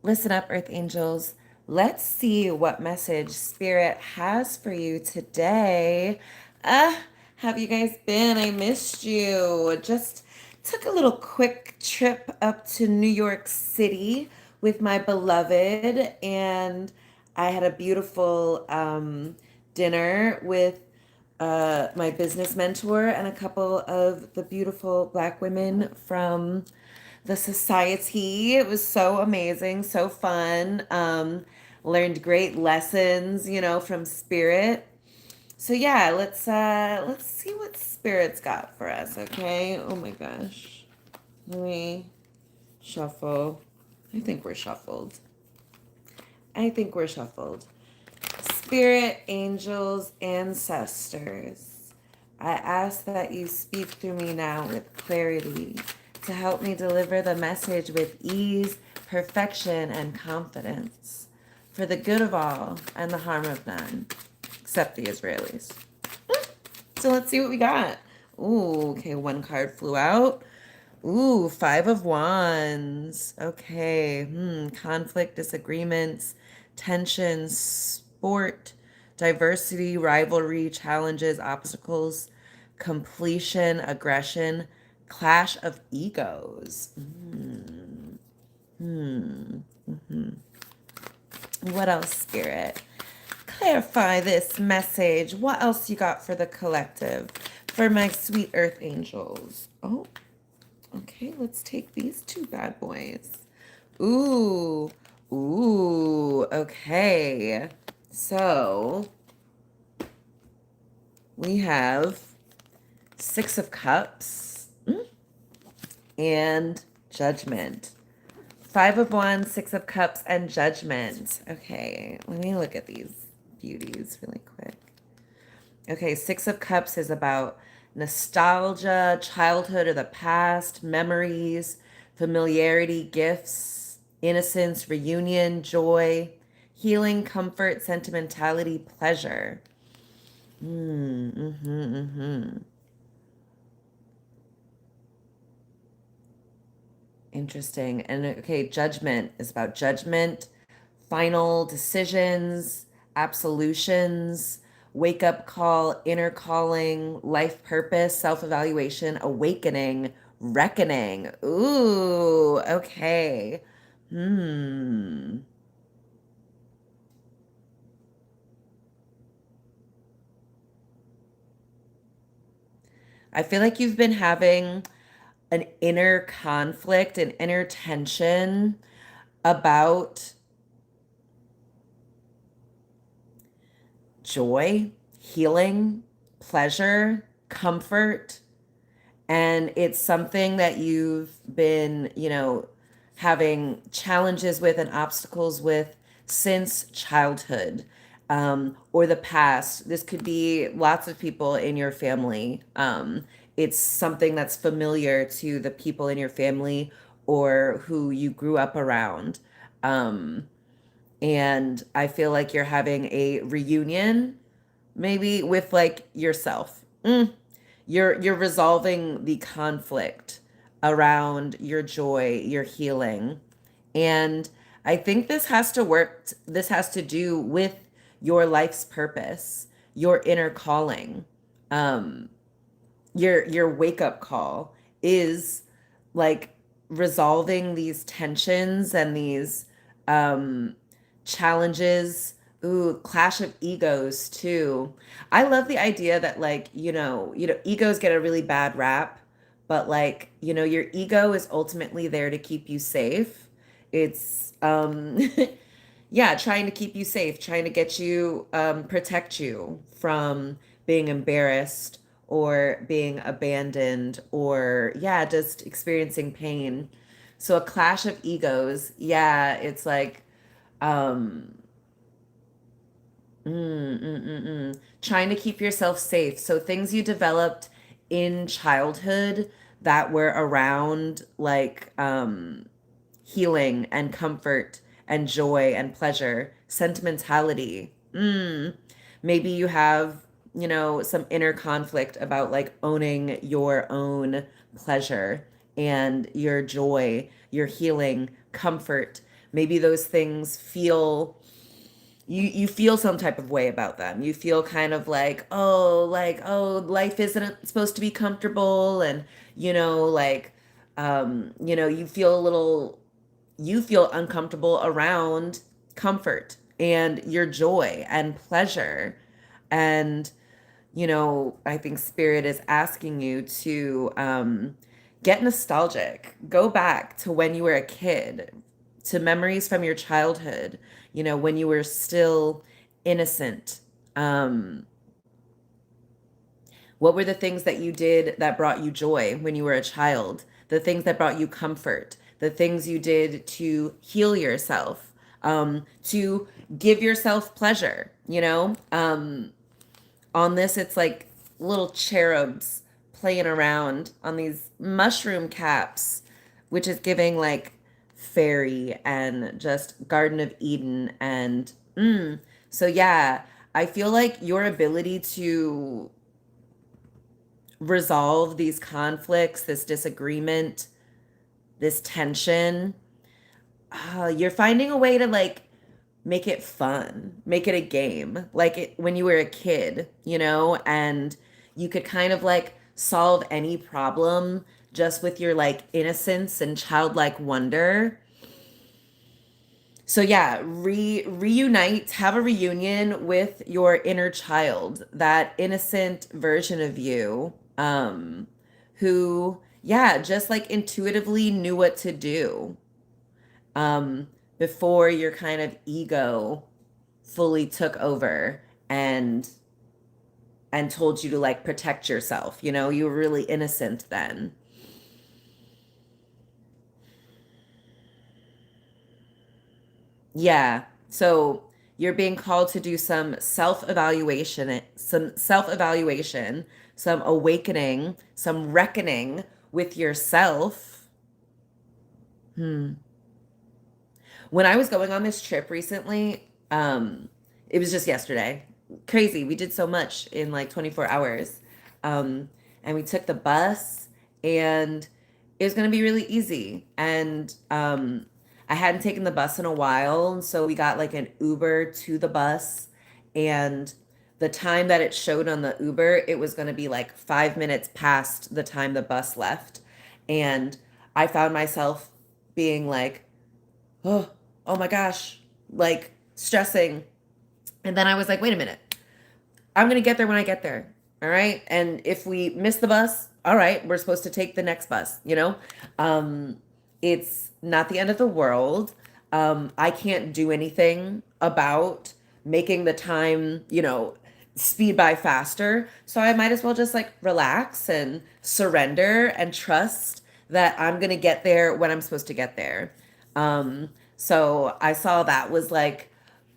Listen up, Earth Angels. Let's see what message Spirit has for you today. Have you guys been? I missed you. Just took a little quick trip up to New York City with my beloved, and I had a beautiful dinner with my business mentor and a couple of the beautiful Black women from the society. It was so amazing, so fun. Learned great lessons, from Spirit. So yeah, let's see what Spirit's got for us, okay? Oh my gosh. Let me shuffle. I think we're shuffled. I think we're shuffled. Spirit, angels, ancestors, I ask that you speak through me now with clarity to help me deliver the message with ease, perfection, and confidence for the good of all and the harm of none, except the Israelis. So let's see what we got. Ooh, okay, one card flew out. Ooh, Five of Wands. Okay. Conflict, disagreements, tensions, sport, diversity, rivalry, challenges, obstacles, completion, aggression, clash of egos. What else, Spirit? Clarify this message. What else you got for the collective? For my sweet earth angels. Oh, okay, let's take these two bad boys. Ooh, ooh, okay. So we have Six of Cups and Judgment. Five of Wands, Six of Cups, and Judgment. Okay, let me look at these beauties really quick. Okay, Six of Cups is about nostalgia, childhood or the past, memories, familiarity, gifts, innocence, reunion, joy, healing, comfort, sentimentality, pleasure. Interesting. And okay, Judgment is about judgment, final decisions, absolutions, wake up call, inner calling, life purpose, self evaluation, awakening, reckoning. Ooh, okay. Hmm. I feel like you've been having an inner conflict, an inner tension about joy, healing, pleasure, comfort. And it's something that you've been, having challenges with and obstacles with since childhood, or the past. This could be lots of people in your family. It's something that's familiar to the people in your family or who you grew up around. Um, and I feel like you're having a reunion, maybe with like yourself. You're resolving the conflict around your joy, your healing. And I think this has to do with your life's purpose, your inner calling. Um your wake up call is like resolving these tensions and these um challenges. Ooh, clash of egos too. I love the idea that like, egos get a really bad rap, but like, your ego is ultimately there to keep you safe. It's yeah, trying to keep you safe, trying to get you protect you from being embarrassed or being abandoned or yeah, just experiencing pain. So a clash of egos, yeah, it's like um trying to keep yourself safe. So things you developed in childhood that were around like healing and comfort and joy and pleasure, sentimentality. Maybe you have, some inner conflict about like owning your own pleasure and your joy, your healing, comfort. maybe those things feel, you feel some type of way about them. You feel kind of like, oh, life isn't supposed to be comfortable, and you feel a little, you feel uncomfortable around comfort and your joy and pleasure. And I think spirit is asking you to get nostalgic, go back to when you were a kid, to memories from your childhood, when you were still innocent. Um, what were the things that you did that brought you joy when you were a child? The things that brought you comfort, the things you did to heal yourself, to give yourself pleasure, on this, it's like little cherubs playing around on these mushroom caps, which is giving like fairy and just Garden of Eden. And so, yeah, I feel like your ability to resolve these conflicts, this disagreement, this tension, you're finding a way to like make it fun, make it a game, like it when you were a kid, and you could kind of like solve any problem just with your like innocence and childlike wonder. So yeah, reunite, have a reunion with your inner child, that innocent version of you, who, yeah, just like intuitively knew what to do, um, before your kind of ego fully took over and told you to like protect yourself. You were really innocent then. Yeah. So you're being called to do some self-evaluation, some awakening, some reckoning with yourself. Hmm. When I was going on this trip recently, it was just yesterday. Crazy. We did so much in like 24 hours. Um, and we took the bus, and it was going to be really easy. And I hadn't taken the bus in a while. And so we got like an Uber to the bus. And the time that it showed on the Uber, it was going to be like 5 minutes past the time the bus left. And I found myself being like, oh, oh my gosh, like stressing. And then I was like, wait a minute, I'm going to get there when I get there. All right. And if we miss the bus, all right, we're supposed to take the next bus. Um, it's not the end of the world. I can't do anything about making the time, speed by faster. So I might as well just like relax and surrender and trust that I'm going to get there when I'm supposed to get there. So I saw that was like,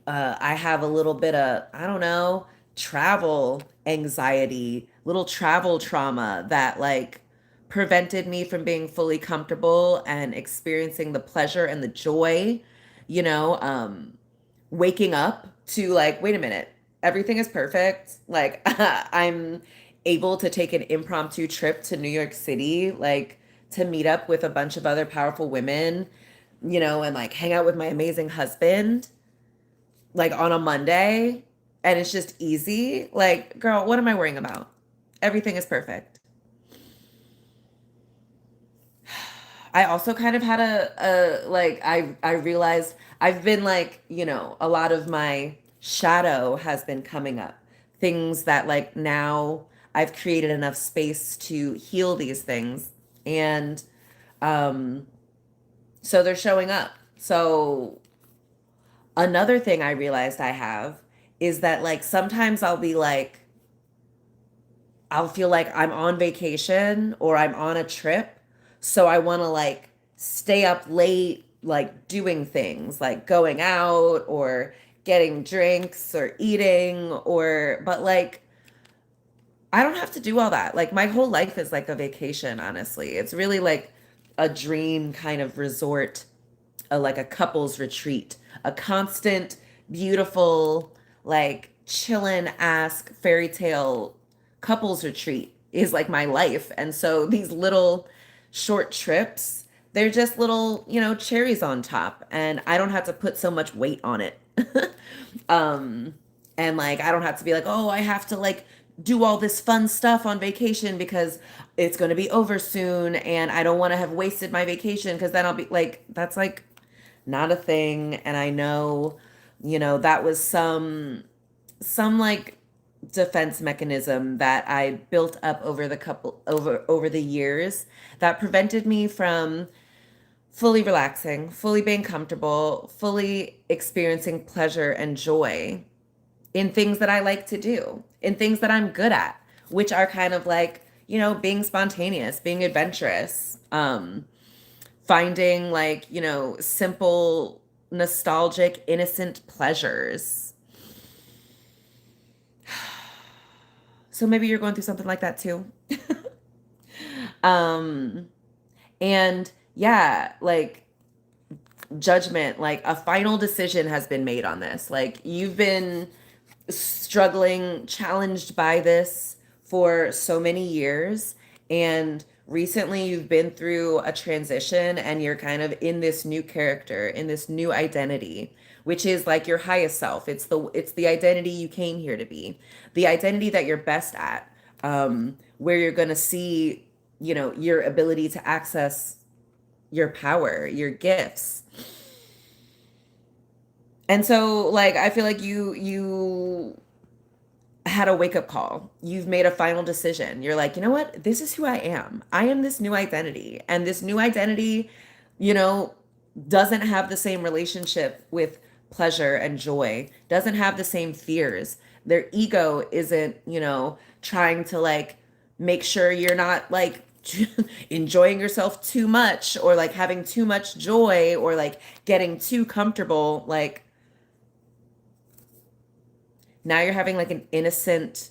I have a little bit of, I don't know, travel anxiety, little travel trauma that like prevented me from being fully comfortable and experiencing the pleasure and the joy, you know, um, waking up to like, wait a minute, everything is perfect. Like, I'm able to take an impromptu trip to New York City, like to meet up with a bunch of other powerful women, and like hang out with my amazing husband, like on a Monday, and it's just easy. Like, girl, what am I worrying about? Everything is perfect. I also kind of had a like I realized I've been like, a lot of my shadow has been coming up. Things that like now I've created enough space to heal these things. And um so they're showing up. So another thing I realized I have is that like sometimes I'll feel like I'm on vacation or I'm on a trip. So I want to like stay up late, like doing things like going out or getting drinks or eating, but like I don't have to do all that. Like my whole life is like a vacation, honestly. It's really like a dream kind of resort, like a couples retreat, a constant, beautiful, like chillin' ask fairy tale couples retreat is like my life. And so these little short trips they're just little, cherries on top, and I don't have to put so much weight on it. um, and like, I don't have to be like, oh, I have to like do all this fun stuff on vacation because it's going to be over soon, and I don't want to have wasted my vacation because then I'll be like, that's like not a thing. And I know, that was some like defense mechanism that I built up over the years that prevented me from fully relaxing, fully being comfortable, fully experiencing pleasure and joy in things that I like to do, in things that I'm good at, which are kind of like, being spontaneous, being adventurous, finding like, simple, nostalgic, innocent pleasures. So maybe you're going through something like that too. um, and yeah, like judgment, like a final decision has been made on this. Like you've been struggling, challenged by this for so many years. And recently you've been through a transition and you're kind of in this new character, in this new identity, which is like your highest self. It's the identity you came here to be, the identity that you're best at, where you're going to see, your ability to access your power, your gifts. And so like I feel like you had a wake up call. You've made a final decision. You're like, you know what? This is who I am. I am this new identity. And this new identity, you know, doesn't have the same relationship with pleasure and joy, doesn't have the same fears. Their ego isn't, trying to like make sure you're not like enjoying yourself too much or like having too much joy or like getting too comfortable. Like now you're having like an innocent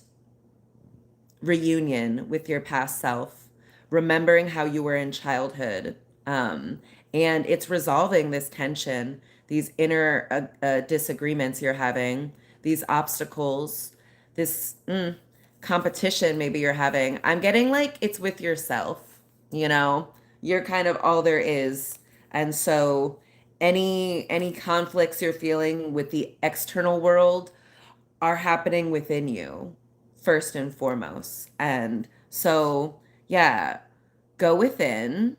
reunion with your past self, remembering how you were in childhood. And it's resolving this tension, these inner disagreements you're having, these obstacles, this competition maybe you're having. I'm getting like it's with yourself, you're kind of all there is. And so any conflicts you're feeling with the external world are happening within you first and foremost. And so, yeah, go within.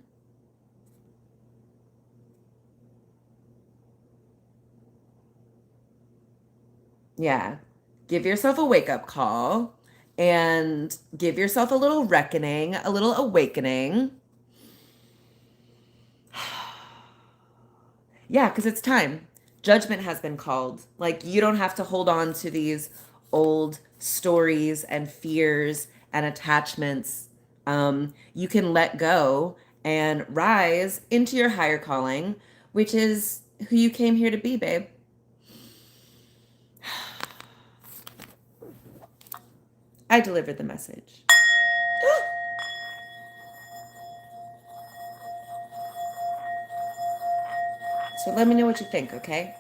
Yeah. Give yourself a wake up call and give yourself a little reckoning, a little awakening. Yeah, because it's time. Judgment has been called. Like, you don't have to hold on to these old stories and fears and attachments. You can let go and rise into your higher calling, which is who you came here to be, babe. I delivered the message. So let me know what you think, okay?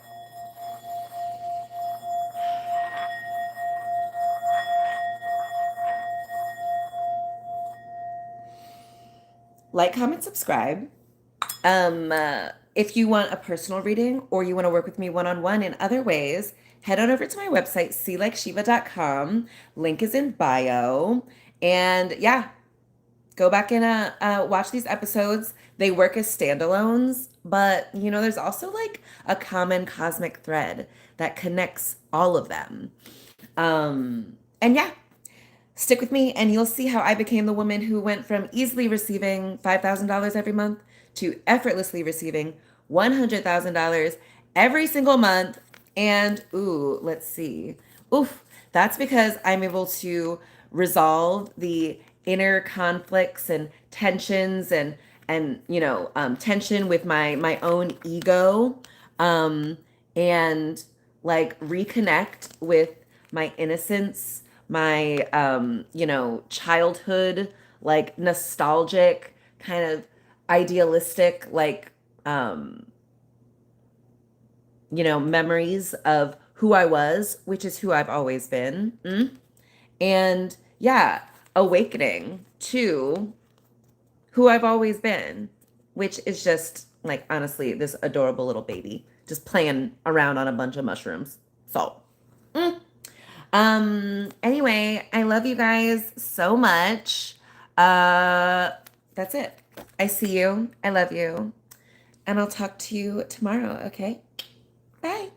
Like, comment, subscribe. If you want a personal reading or you want to work with me one-on-one in other ways, head on over to my website, seelikesheba.com. Link is in bio. And yeah, go back and watch these episodes. They work as standalones, but there's also like a common cosmic thread that connects all of them. And yeah, stick with me and you'll see how I became the woman who went from easily receiving $5,000 every month to effortlessly receiving $100,000 every single month. And ooh, let's see. Oof, that's because I'm able to resolve the inner conflicts and tensions and tension with my own ego, and like reconnect with my innocence, my childhood, like nostalgic kind of idealistic like memories of who I was, which is who I've always been. And yeah, awakening to who I've always been. which is just like honestly this adorable little baby just playing around on a bunch of mushrooms. So, anyway, I love you guys so much. That's it. I see you. I love you. And I'll talk to you tomorrow, okay? Bye.